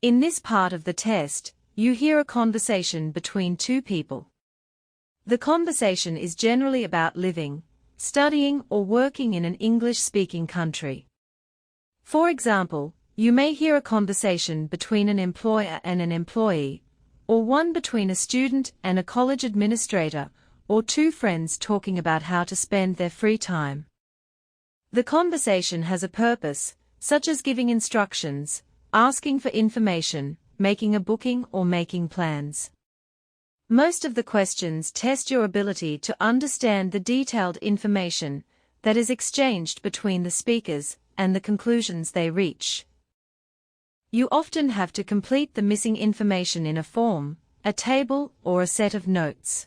In this part of the test, you hear a conversation between two people. The conversation is generally about living, studying or working in an English-speaking country. For example, you may hear a conversation between an employer and an employee, or one between a student and a college administrator, or two friends talking about how to spend their free time. The conversation has a purpose, such as giving instructions, asking for information, making a booking or making plans. Most of the questions test your ability to understand the detailed information that is exchanged between the speakers and the conclusions they reach. You often have to complete the missing information in a form, a table, or a set of notes.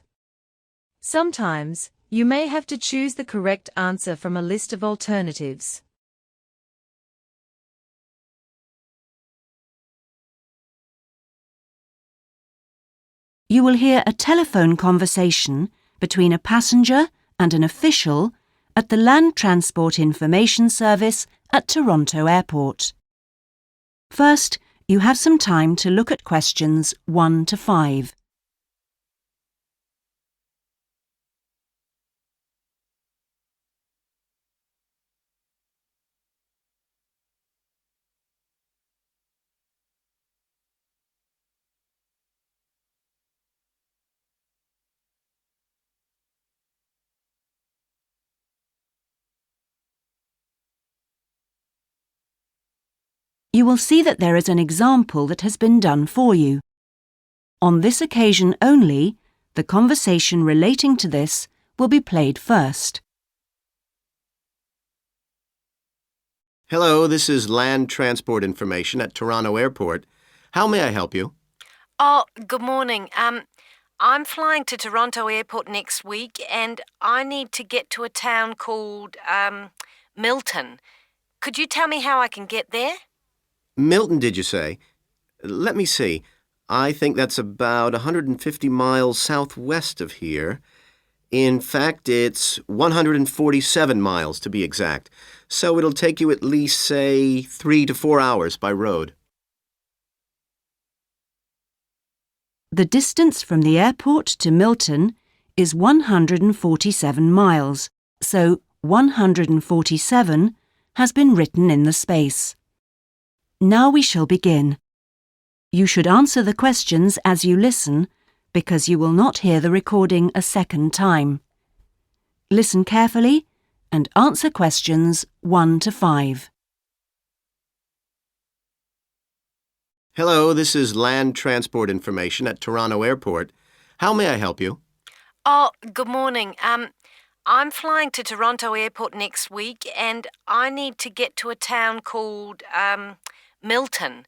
Sometimes, you may have to choose the correct answer from a list of alternatives. You will hear a telephone conversation between a passenger and an official at the Land Transport Information Service at Toronto Airport. First, you have some time to look at questions 1 to 5. You will see that there is an example that has been done for you. On this occasion only, the conversation relating to this will be played first. Hello, this is Land Transport Information at Toronto Airport. How may I help you? Oh, good morning. I'm flying to Toronto Airport next week and I need to get to a town called, Milton. Could you tell me how I can get there? Milton, did you say? Let me see. I think that's about 150 miles southwest of here. In fact, it's 147 miles to be exact. So it'll take you at least, say, 3 to 4 hours by road. The distance from the airport to Milton is 147 miles, so 147 has been written in the space. Now we shall begin. You should answer the questions as you listen, because you will not hear the recording a second time. Listen carefully and answer questions 1 to 5. Hello, this is Land Transport Information at Toronto Airport. How may I help you? Oh, good morning. I'm flying to Toronto Airport next week and I need to get to a town called, Milton.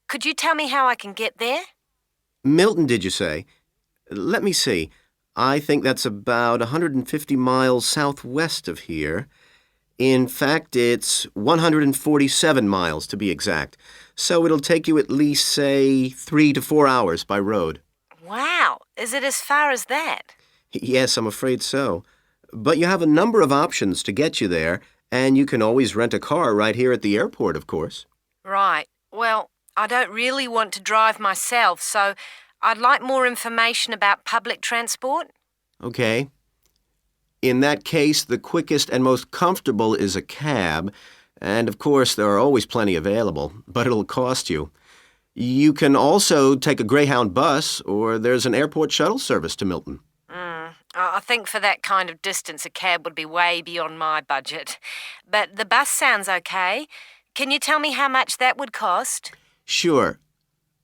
Could you tell me how I can get there? Milton, did you say? Let me see. I think that's about 150 miles southwest of here. In fact, it's 147 miles to be exact. So it'll take you at least, say, 3 to 4 hours by road. Wow, is it as far as that? Yes, I'm afraid so. But you have a number of options to get you there, and you can always rent a car right here at the airport, of course. Right. Well, I don't really want to drive myself, so I'd like more information about public transport. Okay. In that case, the quickest and most comfortable is a cab, and of course there are always plenty available, but it'll cost you. You can also take a Greyhound bus, or there's an airport shuttle service to Milton. I think for that kind of distance a cab would be way beyond my budget. But the bus sounds okay. Can you tell me how much that would cost? Sure.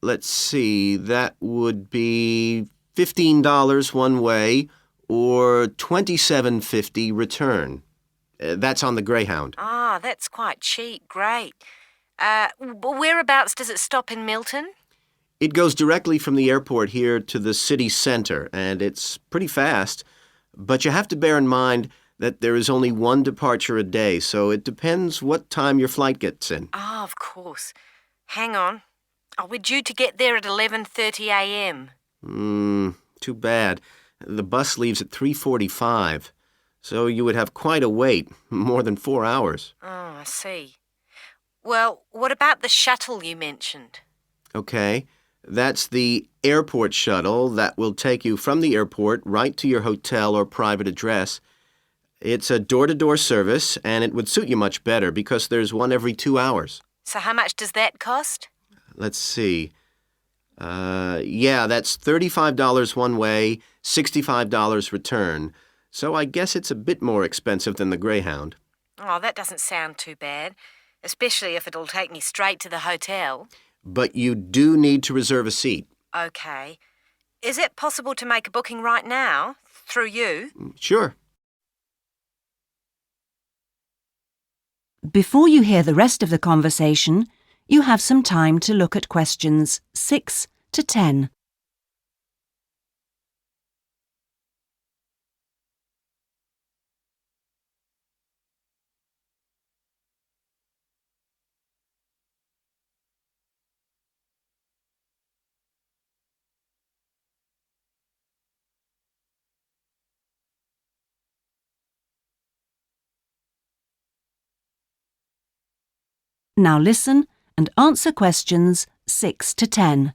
Let's see, that would be $15 one way or $27.50 return. That's on the Greyhound. Ah, that's quite cheap. Great. Whereabouts does it stop in Milton? It goes directly from the airport here to the city center, and it's pretty fast. But you have to bear in mind that there is only one departure a day, so it depends what time your flight gets in. Ah, of course. Hang on. We're due to get there at 11:30 a.m. Too bad. The bus leaves at 3:45, so you would have quite a wait, more than 4 hours. Oh, I see. Well, what about the shuttle you mentioned? Okay, that's the airport shuttle that will take you from the airport right to your hotel or private address. It's a door-to-door service, and it would suit you much better because there's one every 2 hours. So how much does that cost? Let's see. Yeah, that's $35 one way, $65 return. So I guess it's a bit more expensive than the Greyhound. Oh, that doesn't sound too bad, especially if it'll take me straight to the hotel. But you do need to reserve a seat. Okay. Is it possible to make a booking right now, through you? Sure. Before you hear the rest of the conversation, you have some time to look at questions 6 to 10. Now listen and answer questions 6 to 10.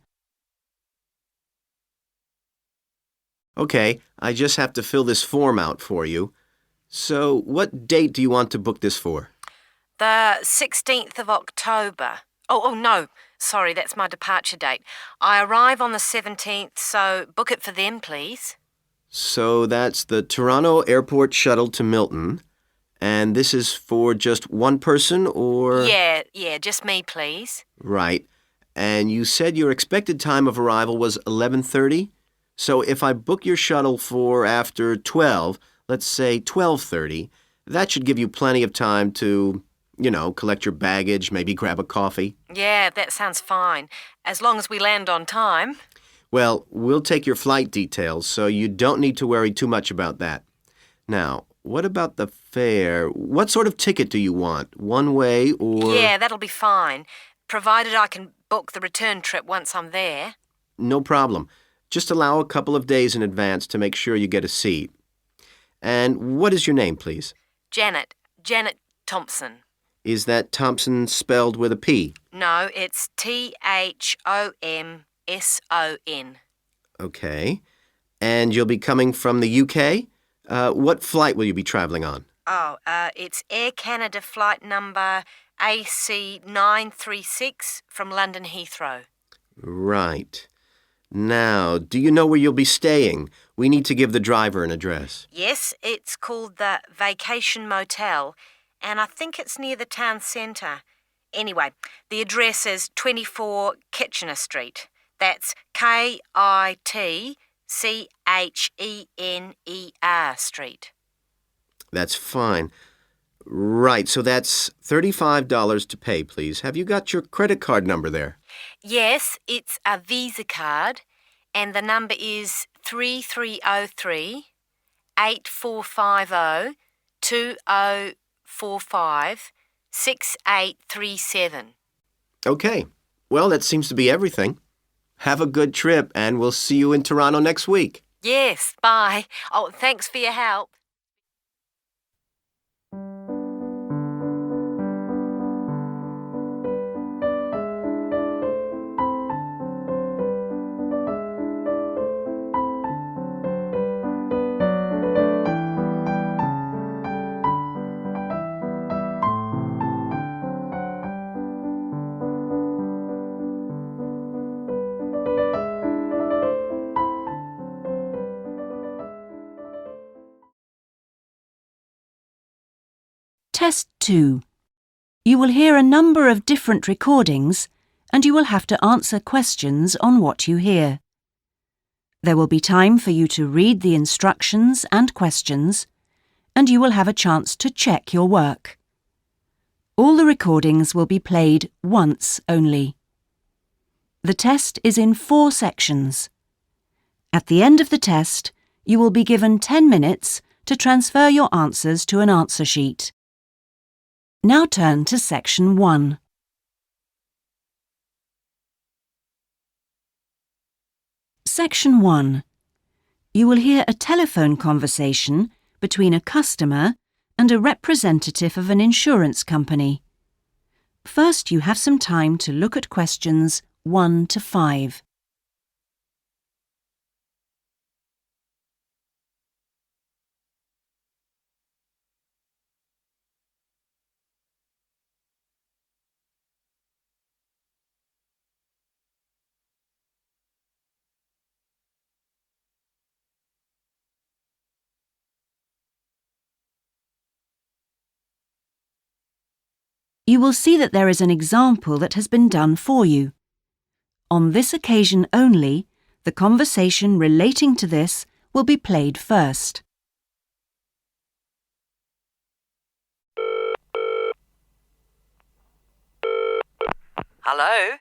Okay, I just have to fill this form out for you. So, what date do you want to book this for? The 16th of October. Oh, no. Sorry, that's my departure date. I arrive on the 17th, so book it for then, please. So that's the Toronto Airport shuttle to Milton. And this is for just one person, or? Yeah, just me, please. Right. And you said your expected time of arrival was 11:30? So if I book your shuttle for after 12, let's say 12:30, that should give you plenty of time to, collect your baggage, maybe grab a coffee. Yeah, that sounds fine, as long as we land on time. Well, we'll take your flight details, so you don't need to worry too much about that. Now, what about the fare? What sort of ticket do you want? One way or? Yeah, that'll be fine, provided I can book the return trip once I'm there. No problem. Just allow a couple of days in advance to make sure you get a seat. And what is your name, please? Janet Thompson. Is that Thompson spelled with a P? No, it's Thomson. Okay. And you'll be coming from the UK? What flight will you be traveling on? It's Air Canada flight number AC936 from London Heathrow. Right. Now, do you know where you'll be staying? We need to give the driver an address. Yes, it's called the Vacation Motel, and I think it's near the town centre. Anyway, the address is 24 Kitchener Street. That's Kitchener Street. That's fine. Right, so that's $35 to pay, please. Have you got your credit card number there? Yes, it's a Visa card, and the number is 3303-8450-2045-6837. Okay. Well, that seems to be everything. Have a good trip, and we'll see you in Toronto next week. Yes, bye. Oh, thanks for your help. Test 2. You will hear a number of different recordings and you will have to answer questions on what you hear. There will be time for you to read the instructions and questions, and you will have a chance to check your work. All the recordings will be played once only. The test is in 4 sections. At the end of the test, you will be given 10 minutes to transfer your answers to an answer sheet. Now turn to Section 1. Section 1. You will hear a telephone conversation between a customer and a representative of an insurance company. First, you have some time to look at questions 1 to 5. You will see that there is an example that has been done for you. On this occasion only, the conversation relating to this will be played first. Hello?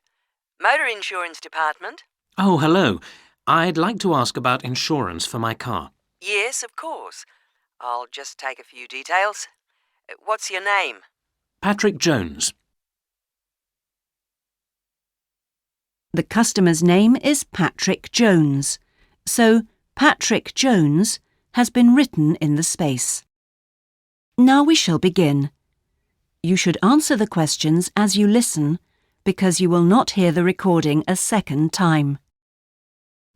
Motor Insurance Department? Oh, hello. I'd like to ask about insurance for my car. Yes, of course. I'll just take a few details. What's your name? Patrick Jones. The customer's name is Patrick Jones, so Patrick Jones has been written in the space. Now we shall begin. You should answer the questions as you listen, because you will not hear the recording a second time.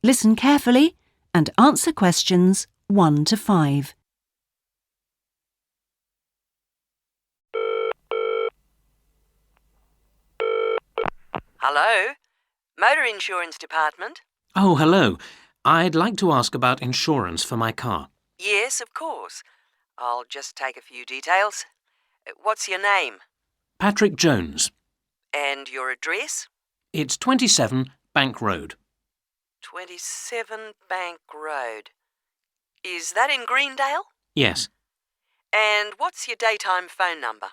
Listen carefully and answer questions 1 to 5. Hello? Motor Insurance Department? Oh, hello. I'd like to ask about insurance for my car. Yes, of course. I'll just take a few details. What's your name? Patrick Jones. And your address? It's 27 Bank Road. 27 Bank Road. Is that in Greendale? Yes. And what's your daytime phone number?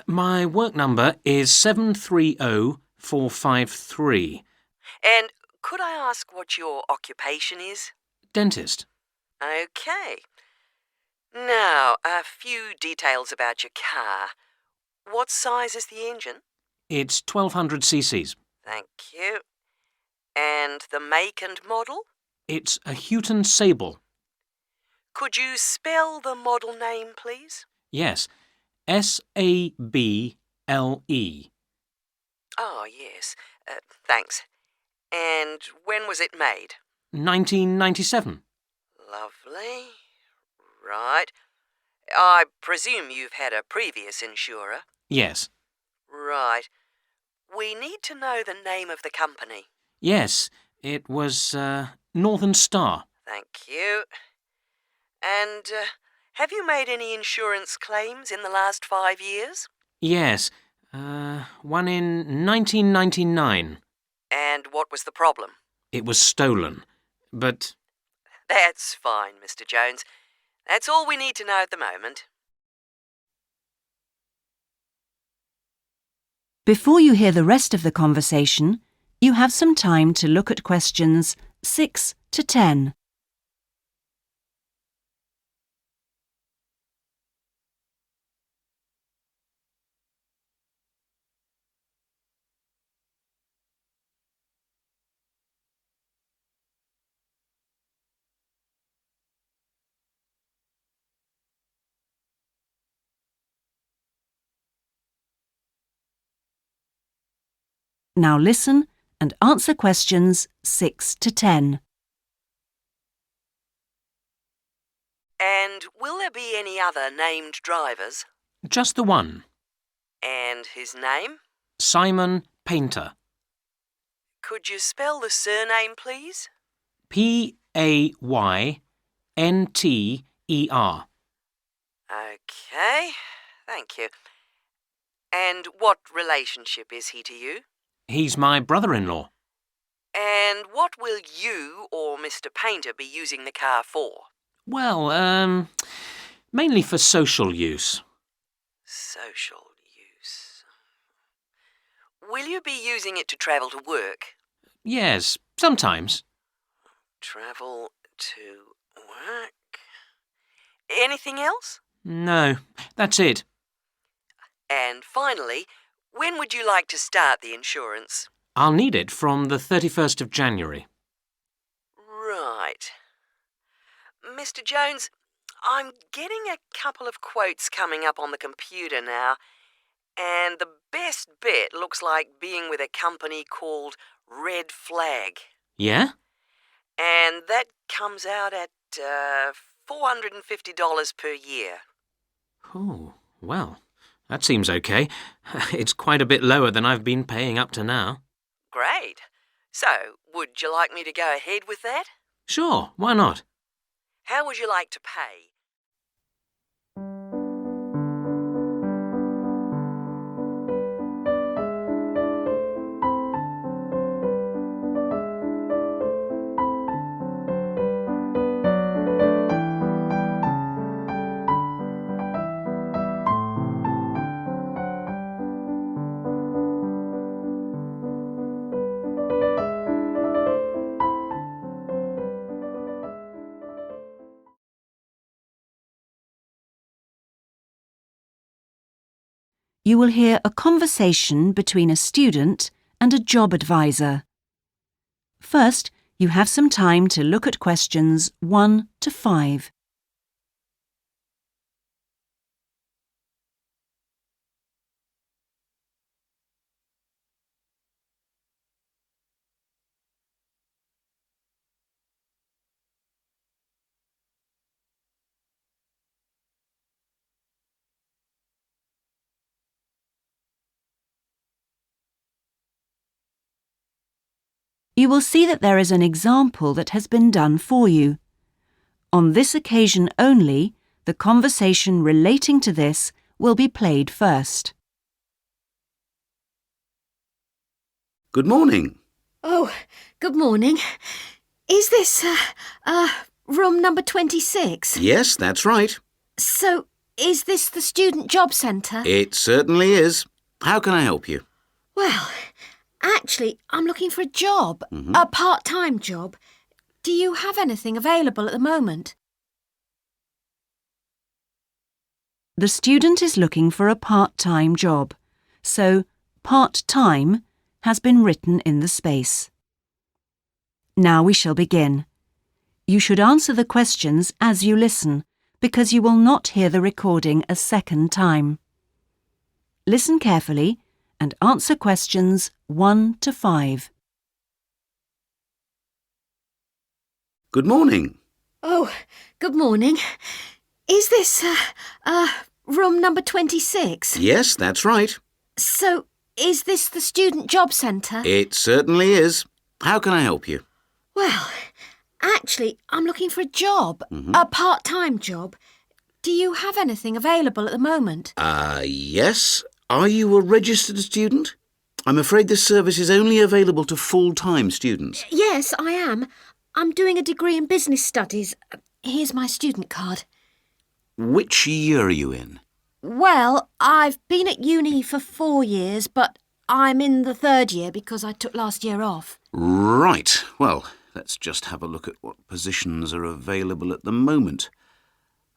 My work number is 730453. And could I ask what your occupation is? Dentist. OK. Now, a few details about your car. What size is the engine? It's 1200 cc's. Thank you. And the make and model? It's a Houghton Sable. Could you spell the model name, please? Yes. S-A-B-L-E. Oh, yes. Thanks. And when was it made? 1997. Lovely. Right. I presume you've had a previous insurer? Yes. Right. We need to know the name of the company. Yes. It was Northern Star. Thank you. And have you made any insurance claims in the last 5 years? Yes. One in 1999. And what was the problem? It was stolen. But That's fine, Mr. Jones. That's all we need to know at the moment. Before you hear the rest of the conversation, you have some time to look at questions 6 to 10. Now listen and answer questions 6 to 10. And will there be any other named drivers? just the one. And his name? Simon Painter. Could you spell the surname, please? P-A-Y-N-T-E-R. OK, thank you. And what relationship is he to you? He's my brother-in-law. And what will you or Mr. Painter be using the car for? Well, mainly for social use. Social use. Will you be using it to travel to work? Yes, sometimes. Travel to work. Anything else? No, that's it. And finally, when would you like to start the insurance? I'll need it from the 31st of January. Right. Mr. Jones, I'm getting a couple of quotes coming up on the computer now, and the best bet looks like being with a company called red flag. Yeah? And that comes out at $450 per year. Oh, well, that seems okay. It's quite a bit lower than I've been paying up to now. Great. So, would you like me to go ahead with that? Sure, why not? How would you like to pay? You will hear a conversation between a student and a job advisor. First, you have some time to look at questions 1 to 5. You will see that there is an example that has been done for you. On this occasion only, the conversation relating to this will be played first. Good morning. Oh, good morning. Is this, room number 26? Yes, that's right. So, is this the student job centre? It certainly is. How can I help you? Well, actually, I'm looking for a job, a part-time job. Do you have anything available at the moment? The student is looking for a part-time job, so part-time has been written in the space. Now we shall begin. You should answer the questions as you listen, because you will not hear the recording a second time. Listen carefully and answer questions 1 to 5. Good morning. Oh, good morning. Is this, room number 26? Yes, that's right. So, is this the student job centre? It certainly is. How can I help you? Well, actually, I'm looking for a job, a part-time job. Do you have anything available at the moment? Yes. Are you a registered student? I'm afraid this service is only available to full-time students. Yes, I am. I'm doing a degree in business studies. Here's my student card. Which year are you in? Well, I've been at uni for 4 years, but I'm in the 3rd year because I took last year off. Right. Well, let's just have a look at what positions are available at the moment.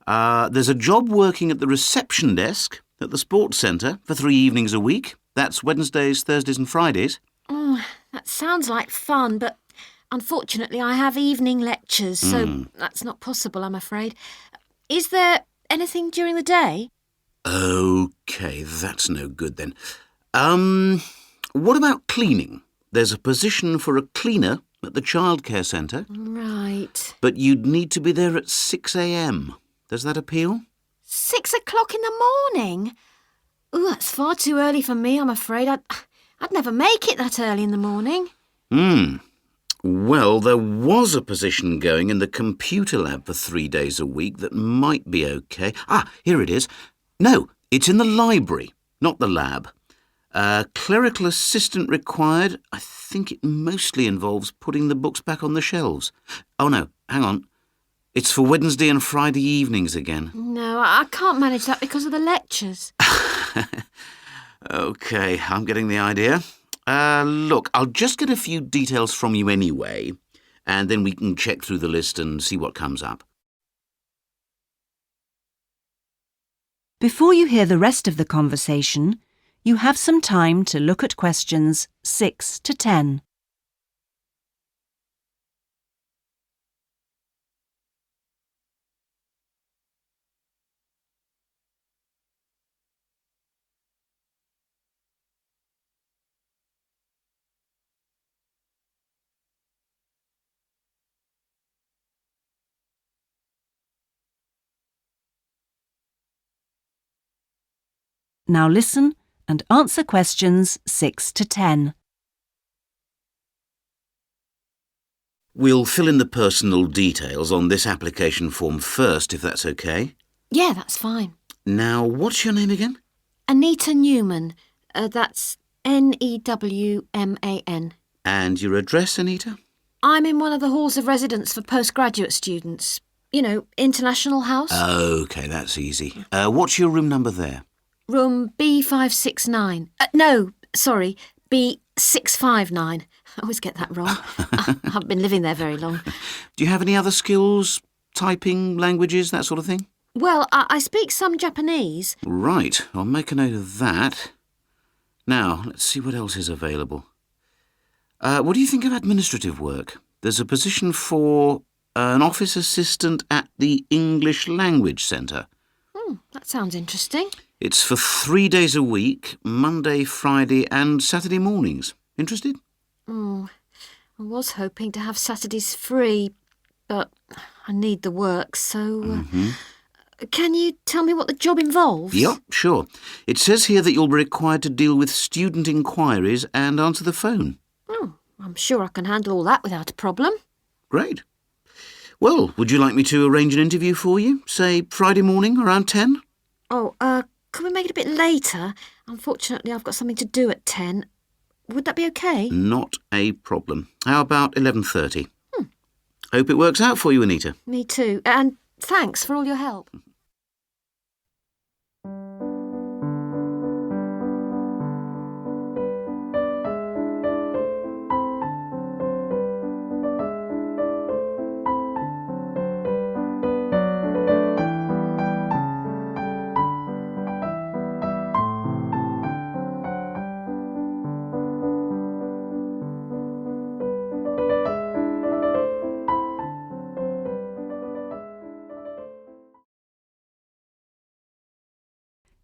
There's a job working at the reception desk at the sports centre for 3 evenings a week. That's Wednesdays, Thursdays and Fridays. Oh, that sounds like fun, but unfortunately I have evening lectures, so that's not possible, I'm afraid. Is there anything during the day? OK, that's no good then. What about cleaning? There's a position for a cleaner at the childcare centre. Right. But you'd need to be there at 6 a.m. Does that appeal? 6 o'clock in the morning? Ooh, that's far too early for me, I'm afraid. I'd never make it that early in the morning. Well, there was a position going in the computer lab for 3 days a week that might be OK. Here it is. No, it's in the library, not the lab. Clerical assistant required. I think it mostly involves putting the books back on the shelves. Oh, no, hang on. It's for Wednesday and Friday evenings again. No, I can't manage that because of the lectures. OK, I'm getting the idea. Look, I'll just get a few details from you anyway, and then we can check through the list and see what comes up. Before you hear the rest of the conversation, you have some time to look at questions 6 to 10. Now listen and answer questions 6 to 10. We'll fill in the personal details on this application form first, if that's okay. Yeah, that's fine. Now, what's your name again? Anita Newman. That's Newman. And your address, Anita? I'm in one of the halls of residence for postgraduate students. You know, International House. OK, that's easy. What's your room number there? Room B569. No, sorry, B659. I always get that wrong. I haven't been living there very long. Do you have any other skills? Typing, languages, that sort of thing? Well, I speak some Japanese. Right, I'll make a note of that. Now, let's see what else is available. What do you think of administrative work? There's a position for an office assistant at the English Language Centre. That sounds interesting. It's for 3 days a week, Monday, Friday and Saturday mornings. Interested? I was hoping to have Saturdays free, but I need the work, so... Can you tell me what the job involves? Yep, sure. It says here that you'll be required to deal with student inquiries and answer the phone. I'm sure I can handle all that without a problem. Great. Well, would you like me to arrange an interview for you? Say Friday morning around 10? Could we make it a bit later? Unfortunately, I've got something to do at 10. Would that be okay? Not a problem. How about 11:30? Hope it works out for you, Anita. Me too. And thanks for all your help.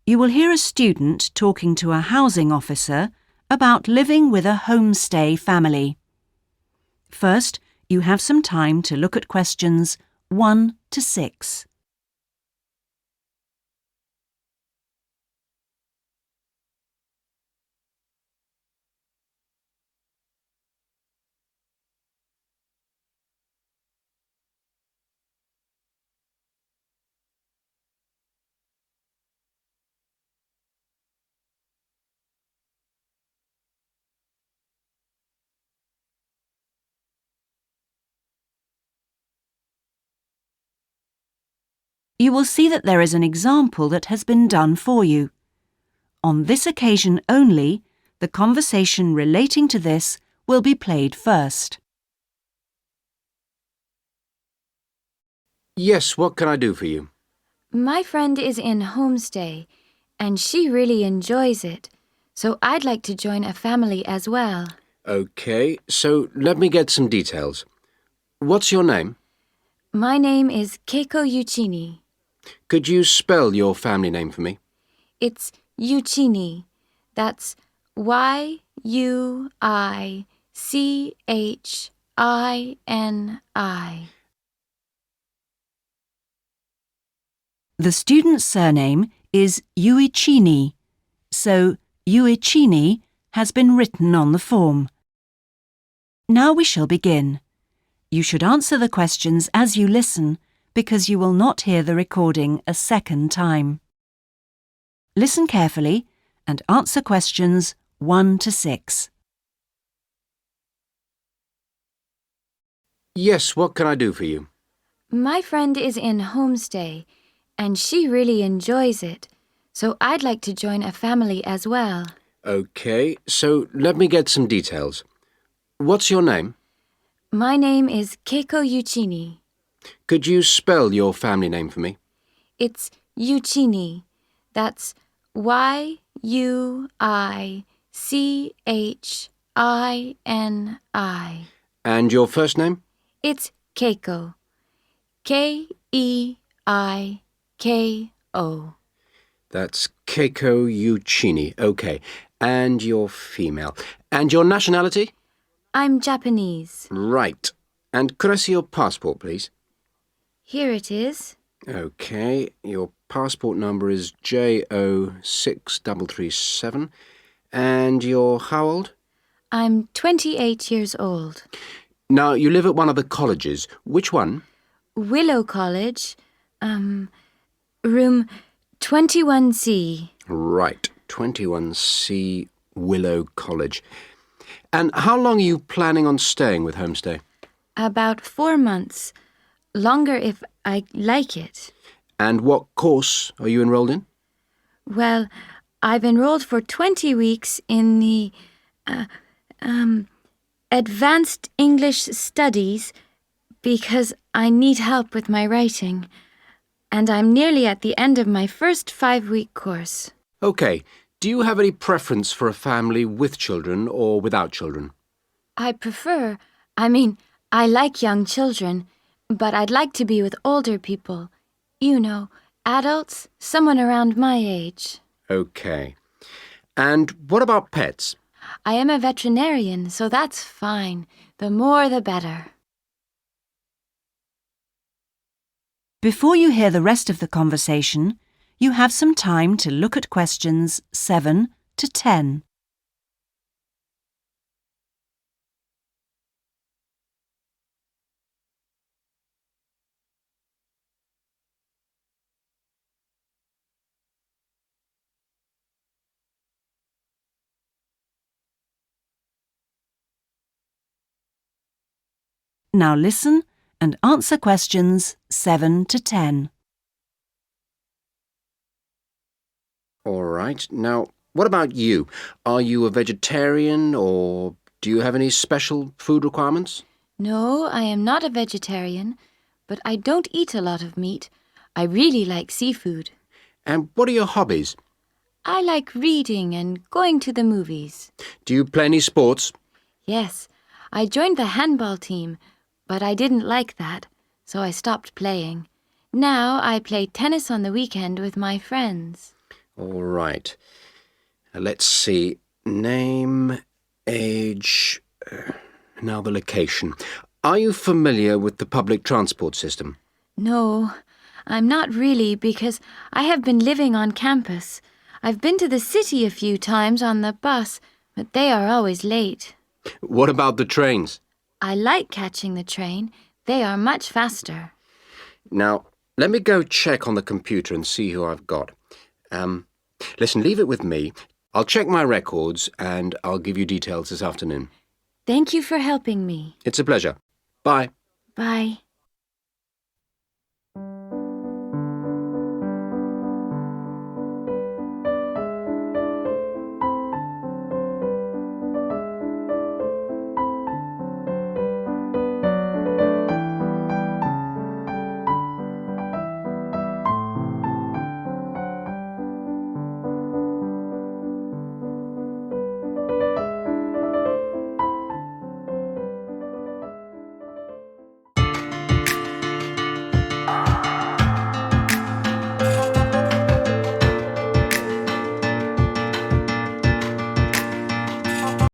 You will hear a student talking to a housing officer about living with a homestay family. First, you have some time to look at questions 1 to 6. You will see that there is an example that has been done for you. On this occasion only, the conversation relating to this will be played first. Yes, what can I do for you? My friend is in Homestay, and she really enjoys it, so I'd like to join a family as well. OK, so let me get some details. What's your name? My name is Keiko Yuchini. Could you spell your family name for me? It's Yuchini. That's Yuichini. The student's surname is Uichini, so Uichini has been written on the form. Now we shall begin. You should answer the questions as you listen, because you will not hear the recording a second time. Listen carefully and answer questions 1 to 6. Yes, what can I do for you? My friend is in Homestay, and she really enjoys it, so I'd like to join a family as well. OK, so let me get some details. What's your name? My name is Keiko Yuchini. Could you spell your family name for me? It's Yuchini. That's Yuichini. And your first name? It's Keiko. Keiko. That's Keiko Yuchini. OK. And you're female. And your nationality? I'm Japanese. Right. And could I see your passport, please? Here it is. OK, your passport number is JO6337. And you're how old? I'm 28 years old. Now, you live at one of the colleges. Which one? Willow College, room 21C. Right, 21C Willow College. And how long are you planning on staying with Homestay? About 4 months. Longer if I like it. And what course are you enrolled in? Well, I've enrolled for 20 weeks in the Advanced English Studies because I need help with my writing. And I'm nearly at the end of my first 5-week course. OK. Do you have any preference for a family with children or without children? I like young children, but I'd like to be with older people. You know, adults, someone around my age. OK. And what about pets? I am a veterinarian, so that's fine. The more the better. Before you hear the rest of the conversation, you have some time to look at questions 7 to 10. Now listen and answer questions 7 to 10. All right. Now, what about you? Are you a vegetarian or do you have any special food requirements? No, I am not a vegetarian, but I don't eat a lot of meat. I really like seafood. And what are your hobbies? I like reading and going to the movies. Do you play any sports? Yes, I joined the handball team, but I didn't like that, so I stopped playing. Now I play tennis on the weekend with my friends. All right. Let's see. Name, age, now the location. Are you familiar with the public transport system? No, I'm not really because I have been living on campus. I've been to the city a few times on the bus, but they are always late. What about the trains? I like catching the train. They are much faster. Now, let me go check on the computer and see who I've got. Listen, leave it with me. I'll check my records and I'll give you details this afternoon. Thank you for helping me. It's a pleasure. Bye. Bye.